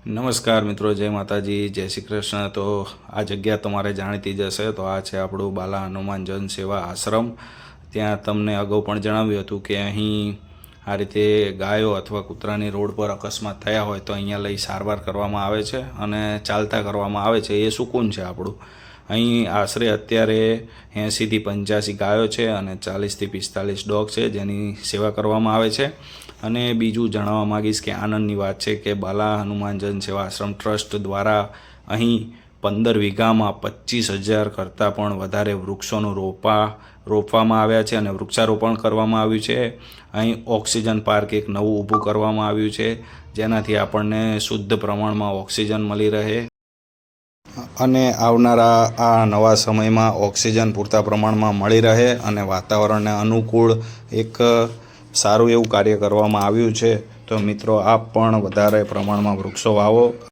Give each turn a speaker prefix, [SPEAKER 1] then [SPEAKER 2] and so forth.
[SPEAKER 1] નમસ્કાર મિત્રો, જય માતાજી, જય શ્રી કૃષ્ણ। તો આ જગ્યા તમારે જાણીતી જ હશે। તો આ છે આપણું બાલા હનુમાન જન સેવા આશ્રમ। ત્યાં તમને અગાઉ પણ જણાવ્યું હતું કે અહીં આ રીતે ગાયો અથવા કૂતરાની રોડ પર અકસ્માત થયા હોય તો અહીંયા લઈ સારવાર કરવામાં આવે છે અને ચાલતા કરવામાં આવે છે। એ સુકૂન છે આપણું। અહીં આશરે અત્યારે 80થી 85 ગાયો છે અને 40થી 45 ડોગ છે જેની સેવા કરવામાં આવે છે। અને બીજું જણાવવા માગીશ કે આનંદની વાત છે કે બાલા હનુમાન જન સેવા આશ્રમ ટ્રસ્ટ દ્વારા અહીં 15 વીઘામાં 25,000 કરતાં પણ વધારે વૃક્ષોનું રોપવામાં આવ્યા છે અને વૃક્ષારોપણ કરવામાં આવ્યું છે। અહીં ઓક્સિજન પાર્ક એક નવું ઊભું કરવામાં આવ્યું છે જેનાથી આપણને શુદ્ધ પ્રમાણમાં ઓક્સિજન મળી રહે અને આવનારા આ નવા સમયમાં ઓક્સિજન પૂરતા પ્રમાણમાં મળી રહે અને વાતાવરણને અનુકૂળ એક સારું એવું કાર્ય કરવામાં આવ્યું છે। તો મિત્રો, આપ પણ વધારે પ્રમાણમાં વૃક્ષો વાવો।